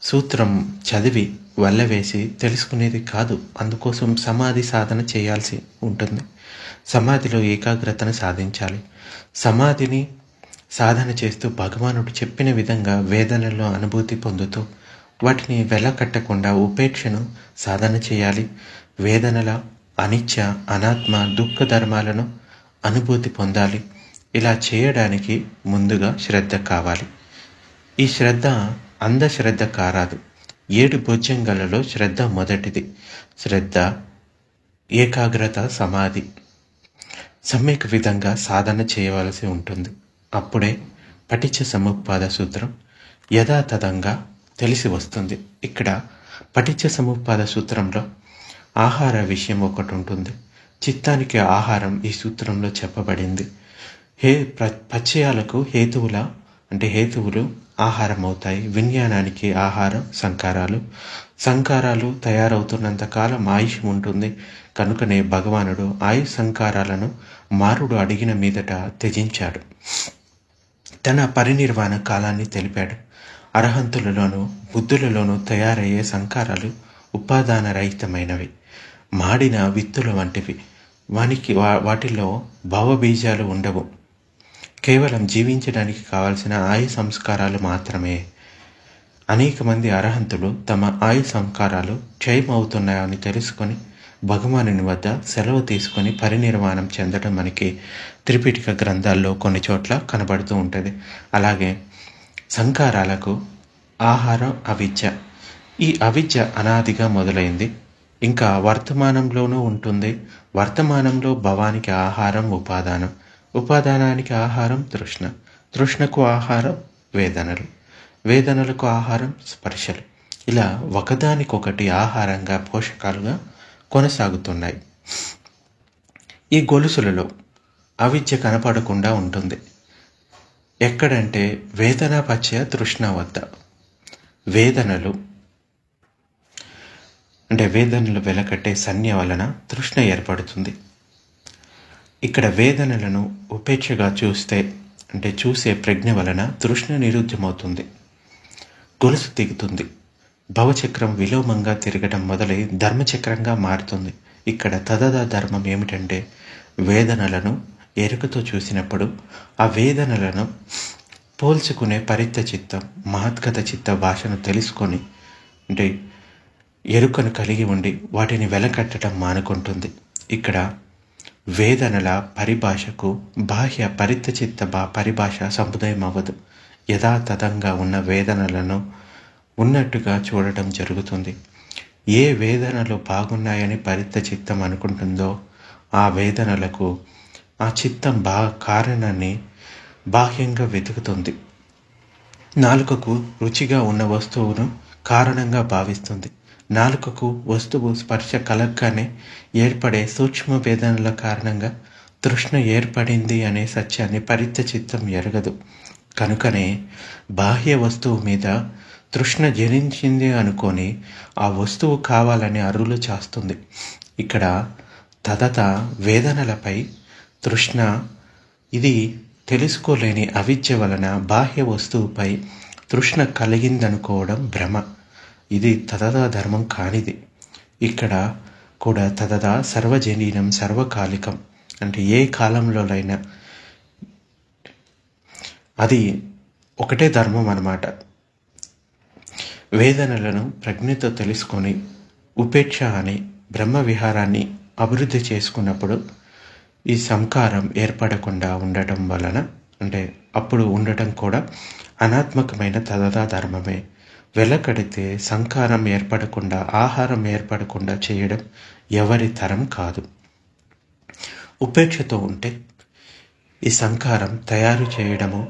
సూత్రం చదివి వల్లవేసి తెలుసుకునేది కాదు. అందుకోసం సమాధి సాధన చేయాల్సి ఉంటుంది. సమాధిలో ఏకాగ్రతను సాధించాలి. సమాధిని సాధన చేస్తూ భగవానుడు చెప్పిన విధంగా వేదనలో అనుభూతి పొందుతూ వాటిని వెలకట్టకుండా ఉపేక్షను సాధన చేయాలి. వేదనల అనిత్య అనాత్మ దుఃఖ ధర్మాలను అనుభూతి పొందాలి. ఇలా చేయడానికి ముందుగా శ్రద్ధ కావాలి. ఈ శ్రద్ధ అంధశ్రద్ధ కారాదు. 7 భుజంగాలలో శ్రద్ధ మొదటిది. శ్రద్ధ, ఏకాగ్రత, సమాధి సమ్యక్ విధంగా సాధన చేయవలసి ఉంటుంది. అప్పుడే పఠించ సముపాద సూత్రం యథాతథంగా తెలిసి వస్తుంది. ఇక్కడ పఠించ సముపాద సూత్రంలో ఆహార విషయం ఒకటి ఉంటుంది. చిత్తానికి ఆహారం ఈ సూత్రంలో చెప్పబడింది. పచ్చయాలకు హేతువులు ఆహారం అవుతాయి. విజ్ఞానానికి ఆహారం సంకారాలు. సంకారాలు తయారవుతున్నంత కాలం ఆయుష్ ఉంటుంది. కనుకనే భగవానుడు ఆయుష్ సంకారాలను మారుడు అడిగిన మీదట త్యజించాడు. తన పరినిర్వాణ కాలాన్ని తెలిపాడు. అర్హంతులలోనూ బుద్ధులలోనూ తయారయ్యే సంకారాలు ఉపాదాన రహితమైనవి, మాడిన విత్తుల వంటివి. వాటిలో భావబీజాలు ఉండవు. కేవలం జీవించడానికి కావలసిన ఆయు సంస్కారాలు మాత్రమే. అనేక మంది అర్హంతులు తమ ఆయు సంస్కారాలు క్షయమవుతున్నాయని తెలుసుకొని భగవానుని వద్ద సెలవు తీసుకొని పరినిర్వాణం చెందడం మనకి త్రిపిటక గ్రంథాల్లో కొన్ని చోట్ల కనబడుతూ ఉంటుంది. అలాగే సంకారాలకు ఆహారం అవిద్య. ఈ అవిద్య అనాదిగా మొదలైంది, ఇంకా వర్తమానంలోనూ ఉంటుంది. వర్తమానంలో భవానికి ఆహారం ఉపాదానం, ఉపాదానానికి ఆహారం తృష్ణ, తృష్ణకు ఆహారం వేదనలు, వేదనలకు ఆహారం స్పర్శలు. ఇలా ఒకదానికొకటి ఆహారంగా పోషకాలుగా కొనసాగుతున్నాయి. ఈ గొలుసులలో అవిద్య కనపడకుండా ఉంటుంది. ఎక్కడంటే వేదన పచ్చ తృష్ణ వద్ద. వేదనలు అంటే వేదనలు వెలకట్టే సంజ్ఞ వలన తృష్ణ ఏర్పడుతుంది. ఇక్కడ వేదనలను ఉపేక్షగా చూస్తే అంటే చూసే ప్రజ్ఞ వలన తృష్ణ నిరుద్ధమవుతుంది, గొలుసు తెగుతుంది. భవచక్రం విలోమంగా తిరగడం మొదలై ధర్మచక్రంగా మారుతుంది. ఇక్కడ తదద ధర్మం ఏమిటంటే వేదనలను ఎరుకతో చూసినప్పుడు ఆ వేదనలను పోల్చుకునే పరిత్త చిత్తం, మహద్గత చిత్త భాషను తెలుసుకొని అంటే ఎరుకను కలిగి ఉండి వాటిని వెలకట్టడం మానుకుంటుంది. ఇక్కడ వేదనల పరిభాషకు బాహ్య పరిత్త చిత్త పరిభాష సముదాయం అవ్వదు. యథాతథంగా ఉన్న వేదనలను ఉన్నట్టుగా చూడటం జరుగుతుంది. ఏ వేదనలు బాగున్నాయని పరిత్త చిత్తం అనుకుంటుందో ఆ వేదనలకు ఆ చిత్తం కారణాన్ని బాహ్యంగా వెతుకుతుంది. నాలుకకు రుచిగా ఉన్న వస్తువును కారణంగా భావిస్తుంది. నాలుకకు వస్తువు స్పర్శ కలగ్గానే ఏర్పడే సూక్ష్మ వేదనల కారణంగా తృష్ణ ఏర్పడింది అనే సత్యాన్ని పరిత్త చిత్తం ఎరగదు. కనుకనే బాహ్య వస్తువు మీద తృష్ణ జనించింది అనుకొని ఆ వస్తువు కావాలని అరులు చేస్తుంది. ఇక్కడ తదత వేదనలపై తృష్ణ ఇది తెలుసుకోలేని అవిద్య వలన బాహ్య వస్తువుపై తృష్ణ కలిగిందనుకోవడం భ్రమ. ఇది తదద ధర్మం కానిది. ఇక్కడ కూడా తదద సర్వజనీనం సర్వకాలికం అంటే ఏ కాలంలోనైనా అది ఒకటే ధర్మం అన్నమాట. వేదనలను ప్రజ్ఞతో తెలుసుకొని ఉపేక్ష అని బ్రహ్మ విహారాన్ని అభివృద్ధి చేసుకున్నప్పుడు ఈ సంకారం ఏర్పడకుండా ఉండటం వలన అంటే అప్పుడు ఉండటం కూడా అనాత్మకమైన తదదా ధర్మమే. వెలకడితే సంకారం ఏర్పడకుండా ఆహారం ఏర్పడకుండా చేయడం ఎవరి తరం కాదు. ఉపేక్షతో ఉంటే ఈ సంకారం తయారు చేయడము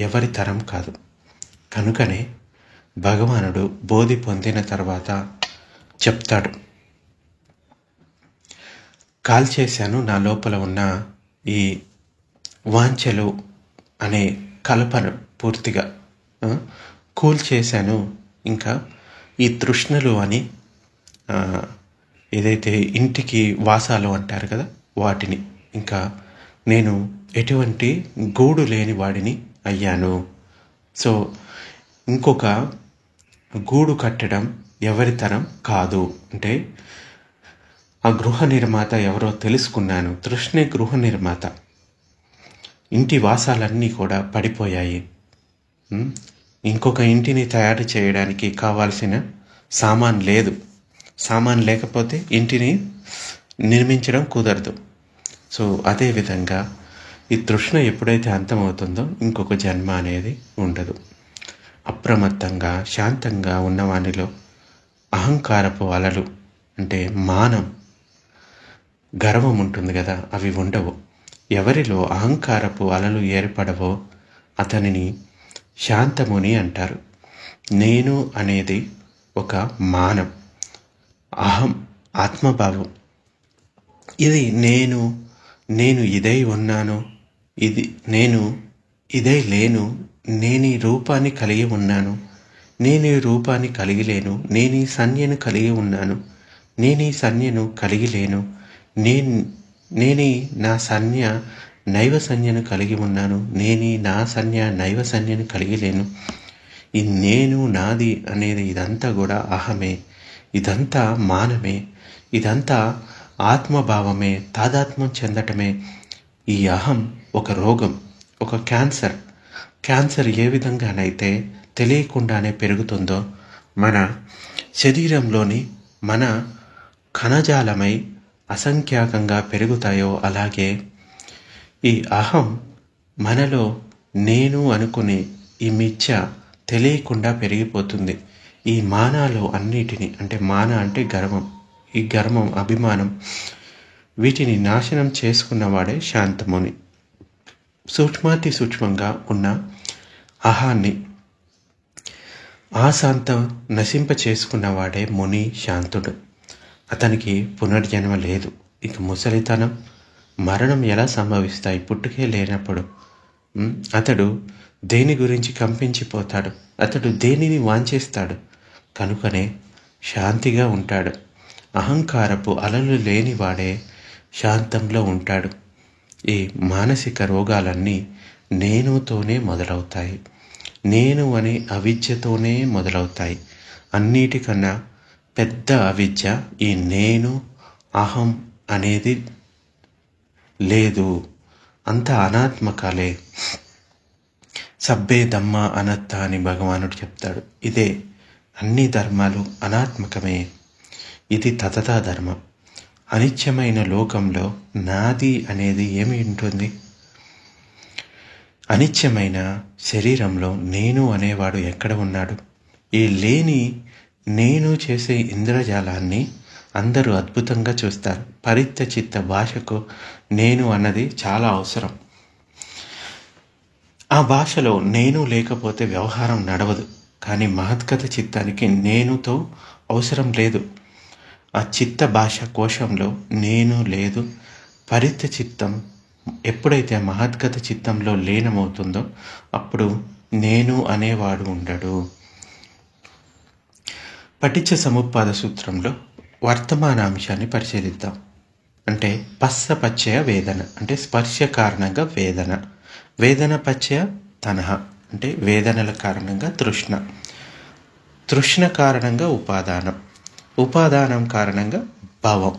ఎవరి తరం కాదు. కనుకనే భగవానుడు బోధి పొందిన తర్వాత చెప్తాడు, కాల్చేశాను నా లోపల ఉన్న ఈ వాంఛలు అనే కల్పన పూర్తిగా కూల్చేశాను. ఇంకా ఈ తృష్ణలు అని ఏదైతే ఇంటికి వాసాలు అంటారు కదా వాటిని, ఇంకా నేను ఎటువంటి గూడు లేని వాడిని అయ్యాను. సో ఇంకొక గూడు కట్టడం ఎవరి తరం కాదు. అంటే ఆ గృహ నిర్మాత ఎవరో తెలుసుకున్నాను. తృష్ణే గృహ నిర్మాత. ఇంటి వాసాలన్నీ కూడా పడిపోయాయి. ఇంకొక ఇంటిని తయారు చేయడానికి కావాల్సిన సామాన్ లేదు. సామాన్ లేకపోతే ఇంటిని నిర్మించడం కుదరదు. సో అదేవిధంగా ఈ తృష్ణ ఎప్పుడైతే అంతమవుతుందో ఇంకొక జన్మ అనేది ఉండదు. అప్రమత్తంగా శాంతంగా ఉన్నవానిలో అహంకారపు అలలు అంటే మానం గర్వం ఉంటుంది కదా, అవి ఉండవు. ఎవరిలో అహంకారపు అలలు ఏర్పడవో అతనిని శాంతముని అంటారు. నేను అనేది ఒక మానం, అహం ఆత్మభావం. ఇది నేను ఇదై ఉన్నాను, నేను ఇదై లేను, నేను ఈ రూపాన్ని కలిగి ఉన్నాను, నేను ఈ రూపాన్ని కలిగి లేను, నేను ఈ సంజ్ఞను కలిగి ఉన్నాను, నేను ఈ సంజ్ఞను కలిగి లేను, నేనే నా సంజ్ఞ నైవ సంజ్ఞను కలిగి ఉన్నాను, నేనే నా సంజ్ఞ నైవ సంజ్ఞను కలిగి లేను. ఈ నేను నాది అనేది ఇదంతా కూడా అహమే, ఇదంతా మానమే, ఇదంతా ఆత్మభావమే, తాదాత్మ్యం చెందటమే. ఈ అహం ఒక రోగం, ఒక క్యాన్సర్ ఏ విధంగానైతే తెలియకుండానే పెరుగుతుందో మన శరీరంలోని మన కణజాలమై అసంఖ్యాకంగా పెరుగుతాయో అలాగే ఈ అహం మనలో నేను అనుకునే ఈ మిథ్య తెలియకుండా పెరిగిపోతుంది. ఈ మానాలు అన్నిటినీ అంటే మాన అంటే గర్వం, ఈ గర్వం అభిమానం వీటిని నాశనం చేసుకున్నవాడే శాంతముని. సూక్ష్మాతి సూక్ష్మంగా ఉన్న అహాన్ని ఆశాంతం నశింప చేసుకున్నవాడే ముని శాంతుడు. అతనికి పునర్జన్మ లేదు. ఇక ముసలితనం, మరణం ఎలా సంభవిస్తాయి పుట్టుకే లేనప్పుడు? అతడు దేని గురించి కంపించిపోతాడు? అతడు దేనిని వాంఛిస్తాడు? కనుకనే శాంతిగా ఉంటాడు. అహంకారపు అలలు లేనివాడే శాంతంలో ఉంటాడు. ఈ మానసిక రోగాలన్నీ నేనుతోనే మొదలవుతాయి. నేను అనే అవిద్యతోనే మొదలవుతాయి. అన్నిటికన్నా పెద్ద అవిద్య ఈ నేను, అహం అనేది లేదు. అంత అనాత్మకాలే. సబ్బే ధమ్మ అనత్త అని భగవానుడు చెప్తాడు. ఇదే అన్ని ధర్మాలు అనాత్మకమే. ఇది తతథా ధర్మం. అనిత్యమైన లోకంలో నాది అనేది ఏమి ఉంటుంది? అనిత్యమైన శరీరంలో నేను అనేవాడు ఎక్కడ ఉన్నాడు? ఈ లేని నేను చేసే ఇంద్రజాలాన్ని అందరూ అద్భుతంగా చూస్తారు. పరిత్య చిత్త భాషకు నేను అన్నది చాలా అవసరం. ఆ భాషలో నేను లేకపోతే వ్యవహారం నడవదు. కానీ మహత్గత చిత్తానికి నేనుతో అవసరం లేదు. ఆ చిత్త భాష కోశంలో నేను లేదు. పరిత్య చిత్తం ఎప్పుడైతే మహద్గత చిత్తంలో లీనమవుతుందో అప్పుడు నేను అనేవాడు ఉండడు. పఠించ సముపాద సూత్రంలో వర్తమానాంశాన్ని పరిశీలిద్దాం. అంటే పశ్చయ వేదన అంటే స్పర్శ కారణంగా వేదన, వేదన పశ్చయ తనహ అంటే వేదనల కారణంగా తృష్ణ, తృష్ణ కారణంగా ఉపాదానం, ఉపాదానం కారణంగా భావం.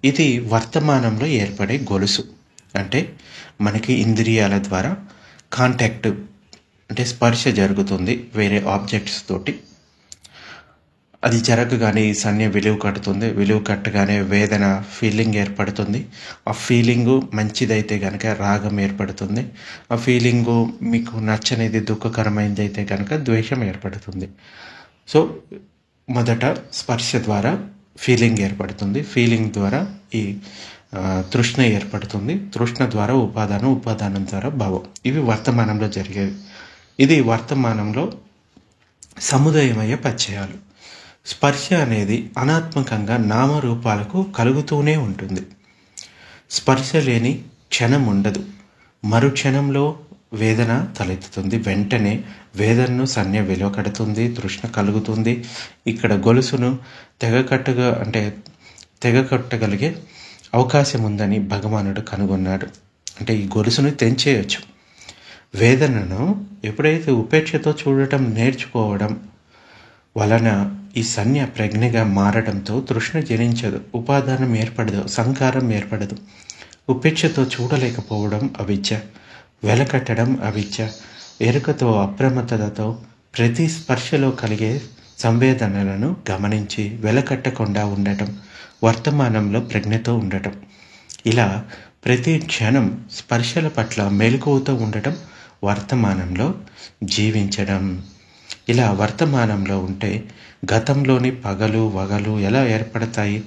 ఇది వర్తమానంలో ఏర్పడే గొలుసు. అంటే మనకి ఇంద్రియాల ద్వారా కాంటాక్ట్ అంటే స్పర్శ జరుగుతుంది వేరే ఆబ్జెక్ట్స్ తోటి. అది జరగగానే ఈ సంజ్ఞ విలువ కట్టుతుంది. విలువ కట్టగానే వేదన ఫీలింగ్ ఏర్పడుతుంది. ఆ ఫీలింగు మంచిదైతే కనుక రాగం ఏర్పడుతుంది. ఆ ఫీలింగు మీకు నచ్చనిది దుఃఖకరమైనది అయితే కనుక ద్వేషం ఏర్పడుతుంది. సో మొదట స్పర్శ ద్వారా ఫీలింగ్ ఏర్పడుతుంది. ఫీలింగ్ ద్వారా ఈ తృష్ణ ఏర్పడుతుంది. తృష్ణ ద్వారా ఉపాదానం, ఉపాదానం ద్వారా భావం. ఇవి వర్తమానంలో జరిగేవి. ఇది వర్తమానంలో సముదాయమయ్యే పచ్చయాలు. స్పర్శ అనేది అనాత్మకంగా నామరూపాలకు కలుగుతూనే ఉంటుంది. స్పర్శ లేని క్షణం ఉండదు. మరుక్షణంలో వేదన తలెత్తుతుంది. వెంటనే వేదనను సంజ్ఞ విలువ కడుతుంది, తృష్ణ కలుగుతుంది. ఇక్కడ గొలుసును తెగకట్టగలిగే అవకాశం ఉందని భగవానుడు కనుగొన్నాడు. అంటే ఈ గొలుసును తెంచేయచ్చు. వేదనను ఎప్పుడైతే ఉపేక్షతో చూడటం నేర్చుకోవడం వలన ఈ సంజ్ఞ ప్రజ్ఞగా మారడంతో తృష్ణ జనించదు, ఉపాదానం ఏర్పడదు, సంకారం ఏర్పడదు. ఉపేక్షతో చూడలేకపోవడం అవిద్య, వెలకట్టడం అవిద్య. ఎరుకతో అప్రమత్తతతో ప్రతి స్పర్శలో కలిగే సంవేదనలను గమనించి వెలకట్టకుండా ఉండటం వర్తమానంలో ప్రజ్ఞతో ఉండటం. ఇలా ప్రతి క్షణం స్పర్శల పట్ల మెలకువతో ఉండటం వర్తమానంలో జీవించడం. ఇలా వర్తమానంలో ఉంటే గతంలోని పగలు వగలు ఎలా ఏర్పడతాయి?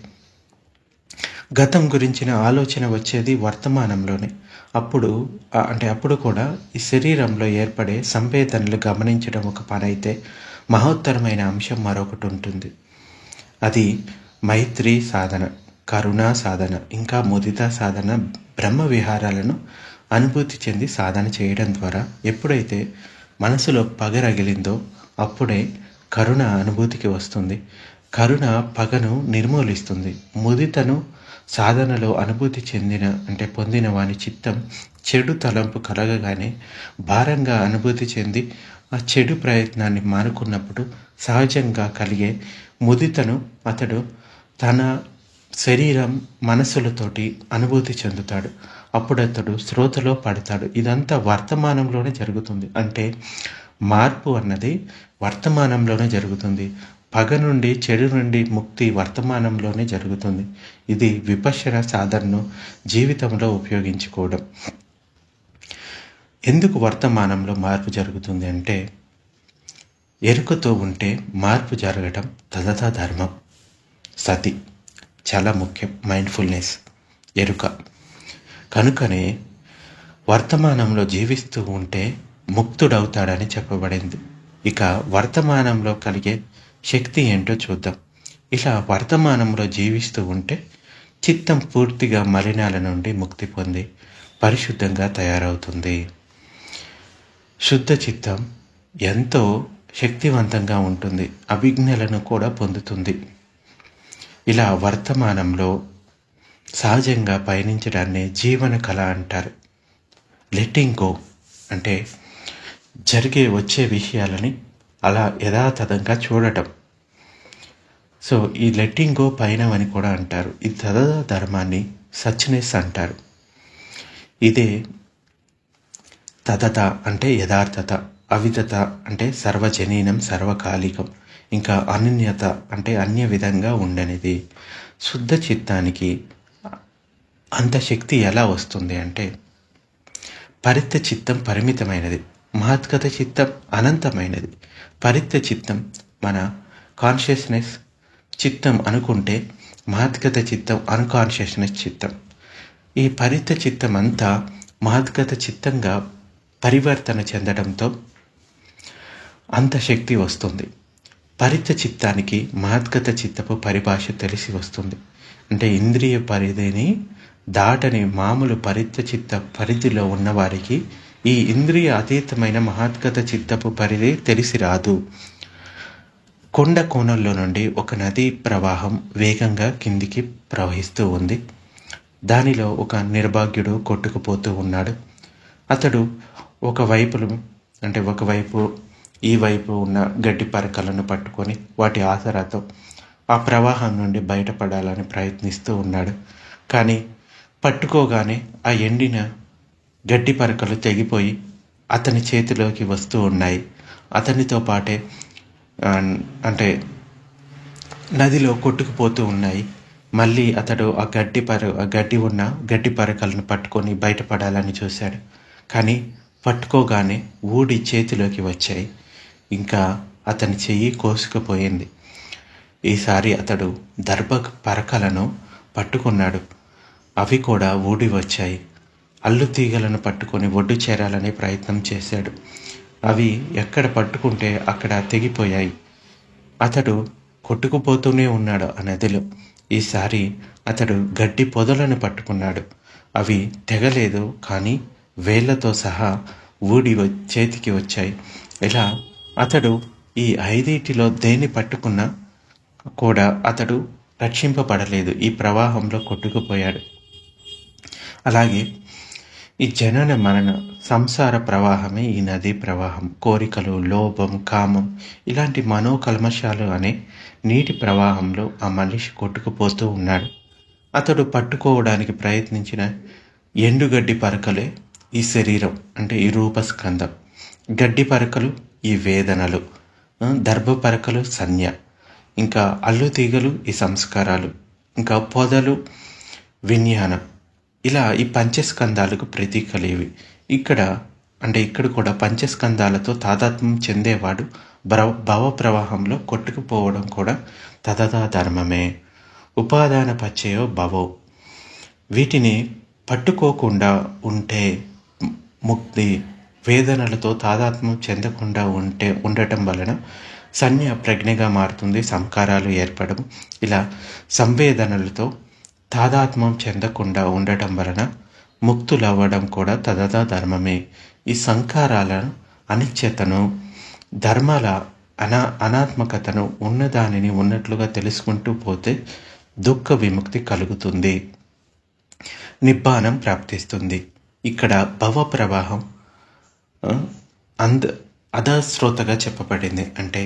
గతం గురించిన ఆలోచన వచ్చేది వర్తమానంలోనే. అప్పుడు కూడా ఈ శరీరంలో ఏర్పడే సంవేదనలు గమనించడం ఒక పని అయితే, మహోత్తరమైన అంశం మరొకటి ఉంటుంది. అది మైత్రి సాధన, కరుణా సాధన, ఇంకా ముదిత సాధన, బ్రహ్మ విహారాలను అనుభూతి చెంది సాధన చేయడం ద్వారా ఎప్పుడైతే మనసులో పగ రగిలిందో అప్పుడే కరుణ అనుభూతికి వస్తుంది. కరుణ పగను నిర్మూలిస్తుంది. ముదితను సాధనలో అనుభూతి పొందిన వాని చిత్తం చెడు తలంపు కలగగానే భారంగా అనుభూతి చెంది ఆ చెడు ప్రయత్నాన్ని మానుకున్నప్పుడు సహజంగా కలిగే ముదితను అతడు తన శరీరం మనసులతోటి అనుభూతి చెందుతాడు. అప్పుడు అతడు శ్రోతలో పడతాడు. ఇదంతా వర్తమానంలోనే జరుగుతుంది. అంటే మార్పు అన్నది వర్తమానంలోనే జరుగుతుంది. పగ నుండి, చెడు నుండి ముక్తి వర్తమానంలోనే జరుగుతుంది. ఇది విపశ్యన సాధనను జీవితంలో ఉపయోగించుకోవడం. ఎందుకు వర్తమానంలో మార్పు జరుగుతుంది అంటే, ఎరుకతో ఉంటే మార్పు జరగటం తదథా ధర్మం. సతి చాలా ముఖ్యం. మైండ్ఫుల్నెస్, ఎరుక. కనుకనే వర్తమానంలో జీవిస్తూ ఉంటే ముక్తుడవుతాడని చెప్పబడింది. ఇక వర్తమానంలో కలిగే శక్తి ఏంటో చూద్దాం. ఇలా వర్తమానంలో జీవిస్తూ ఉంటే చిత్తం పూర్తిగా మలినాల నుండి ముక్తి పొంది పరిశుద్ధంగా తయారవుతుంది. శుద్ధ చిత్తం ఎంతో శక్తివంతంగా ఉంటుంది, అభిజ్ఞలను కూడా పొందుతుంది. ఇలా వర్తమానంలో సహజంగా పయనించడాన్ని జీవన కళ అంటారు. లెట్టింగ్ గో అంటే వచ్చే విషయాలని అలా యథాతథంగా చూడటం. సో ఈ లెట్టింగ్ గో పయనం అని కూడా అంటారు. ఈ తదదా ధర్మాన్ని సచ్నెస్ అంటారు. ఇదే తదత అంటే యథార్థత, అవిధత అంటే సర్వజనీనం సర్వకాలికం, ఇంకా అనన్యత అంటే అన్య విధంగా ఉండనిది. శుద్ధ చిత్తానికి అంత శక్తి ఎలా వస్తుంది అంటే, పరిత్య చిత్తం పరిమితమైనది, మహత్గత చిత్తం అనంతమైనది. పరిత్య చిత్తం మన కాన్షియస్నెస్ చిత్తం అనుకుంటే, మహత్గత చిత్తం అన్కాన్షియస్నెస్ చిత్తం. ఈ పరిత్య చిత్తం అంతా మహద్గత చిత్తంగా పరివర్తన చెందడంతో అంత శక్తి వస్తుంది. పరిత్య చిత్తానికి మహద్గత చిత్తపు పరిభాష తెలిసి వస్తుంది. అంటే ఇంద్రియ పరిధిని దాటని మామూలు పరిత్య చిత్త పరిధిలో ఉన్నవారికి ఈ ఇంద్రియ అతీతమైన మహద్గత చిత్తపు పరిధి తెలిసి రాదు. కొండ కోణంలో నుండి ఒక నదీ ప్రవాహం వేగంగా కిందికి ప్రవహిస్తూ ఉంది. దానిలో ఒక నిర్భాగ్యుడు కొట్టుకుపోతూ ఉన్నాడు. అతడు ఒకవైపు ఈ వైపు ఉన్న గడ్డి పరకలను పట్టుకొని వాటి ఆసరాతో ఆ ప్రవాహం నుండి బయటపడాలని ప్రయత్నిస్తూ ఉన్నాడు. కానీ పట్టుకోగానే ఆ ఎండిన గడ్డి పరకలు తెగిపోయి అతని చేతిలోకి వస్తూ ఉన్నాయి. అతనితో పాటే అంటే నదిలో కొట్టుకుపోతూ ఉన్నాయి. మళ్ళీ అతడు ఆ గడ్డి పరకలను పట్టుకొని బయటపడాలని చూశాడు. కానీ పట్టుకోగానే ఊడి చేతిలోకి వచ్చాయి. ఇంకా అతని చెయ్యి కోసుకుపోయింది. ఈసారి అతడు దర్భ పరకలను పట్టుకున్నాడు. అవి కూడా ఊడి వచ్చాయి. అల్లు తీగలను పట్టుకొని ఒడ్డు చేరాలనే ప్రయత్నం చేశాడు. అవి ఎక్కడ పట్టుకుంటే అక్కడ తెగిపోయాయి. అతడు కొట్టుకుపోతూనే ఉన్నాడు ఆ నదిలో. ఈసారి అతడు గడ్డి పొదలను పట్టుకున్నాడు. అవి తెగలేదు, కానీ వేళ్లతో సహా ఊడి చేతికి వచ్చాయి. ఇలా అతడు ఈ ఐదింటిలో దేన్ని పట్టుకున్నా కూడా అతడు రక్షింపబడలేదు, ఈ ప్రవాహంలో కొట్టుకుపోయాడు. అలాగే ఈ జనన మరణ సంసార ప్రవాహమే ఈ నదీ ప్రవాహం. కోరికలు, లోభం, కామం ఇలాంటి మనోకల్మషాలు అనే నీటి ప్రవాహంలో ఆ మనిషి కొట్టుకుపోతూ ఉన్నాడు. అతడు పట్టుకోవడానికి ప్రయత్నించిన ఎండుగడ్డి పరకలే ఈ శరీరం, అంటే ఈ రూపస్కందం. గడ్డి పరకలు ఈ వేదనలు, దర్భ పరకలు సంజ్ఞ, ఇంకా అల్లు తీగలు ఈ సంస్కారాలు, ఇంకా పొదలు విజ్ఞానం. ఇలా ఈ పంచస్కందాలకు ప్రతీకలేవి. ఇక్కడ కూడా పంచస్కందాలతో తాదాత్మ్యం చెందేవాడు భవ ప్రవాహంలో కొట్టుకుపోవడం కూడా తదదా ధర్మమే. ఉపాదాన పచ్చయో భవో. వీటిని పట్టుకోకుండా ఉంటే ముక్తి. వేదనలతో తాదాత్మ్యం చెందకుండా ఉండటం వలన సంజ్ఞ ప్రజ్ఞగా మారుతుంది, సంకారాలు ఏర్పడం. ఇలా సంవేదనలతో తాదాత్మ్యం చెందకుండా ఉండటం వలన ముక్తులవ్వడం కూడా తదదా ధర్మమే. ఈ సంకారాల అనిత్యతను, ధర్మాల అనాత్మకతను ఉన్నదానిని ఉన్నట్లుగా తెలుసుకుంటూ పోతే దుఃఖ విముక్తి కలుగుతుంది, నిబ్బానం ప్రాప్తిస్తుంది. ఇక్కడ భవ ప్రవాహం అధశ్రోతగా చెప్పబడింది. అంటే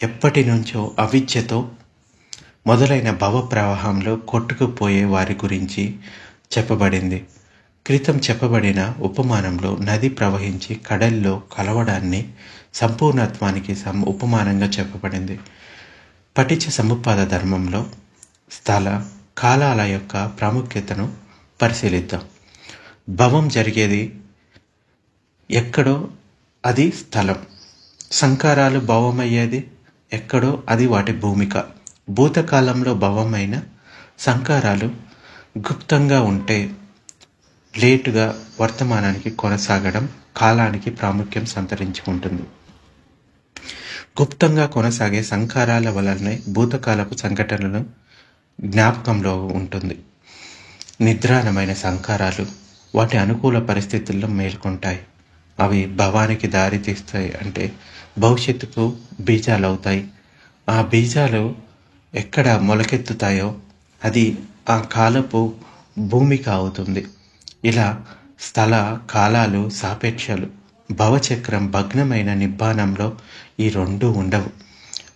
ఎప్పటి నుంచో అవిద్యతో మొదలైన భవ ప్రవాహంలో కొట్టుకుపోయే వారి గురించి చెప్పబడింది. క్రితం చెప్పబడిన ఉపమానంలో నది ప్రవహించి కడల్లో కలవడాన్ని సంపూర్ణత్వానికి ఉపమానంగా చెప్పబడింది. పటిచ్చ సముపాద ధర్మంలో స్థల కాలాల యొక్క ప్రాముఖ్యతను పరిశీలిద్దాం. భవం జరిగేది ఎక్కడో అది స్థలం, సంకారాలు భవమయ్యేది ఎక్కడో అది వాటి భూమిక. భూతకాలంలో భవమైన సంకారాలు గుప్తంగా ఉంటే లేటుగా వర్తమానానికి కొనసాగడం కాలానికి ప్రాముఖ్యం సంతరించుకుంటుంది. గుప్తంగా కొనసాగే సంకారాల వలనే భూతకాలపు సంఘటనలు జ్ఞాపకంలో ఉంటుంది. నిద్రాణమైన సంకారాలు వాటి అనుకూల పరిస్థితుల్లో మేల్కొంటాయి. అవి భవానికి దారి తీస్తాయి, అంటే భవిష్యత్తుకు బీజాలు అవుతాయి. ఆ బీజాలు ఎక్కడ మొలకెత్తుతాయో అది ఆ కాలపు భూమిక అవుతుంది. ఇలా స్థల కాలాలు సాపేక్షలు. భవచక్రం భగ్నమైన నిబ్బానంలో ఈ రెండు ఉండవు.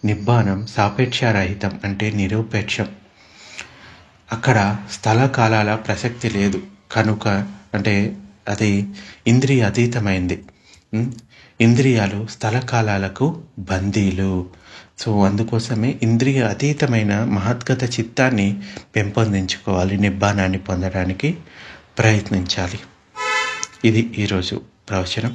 నిబ్బానం సాపేక్షరహితం, అంటే నిరపేక్షం. అక్కడ స్థల కాలాల ప్రసక్తి లేదు కనుక, అంటే అది ఇంద్రియ అతీతమైంది. ఇంద్రియాలు స్థల కాలాలకు బందీలు. సో అందుకోసమే ఇంద్రియ అతీతమైన మహద్గత చిత్తాన్ని పెంపొందించుకోవాలి. నిబ్బానాన్ని పొందడానికి ప్రయత్నించాలి. ఇది ఈరోజు ప్రవచనం.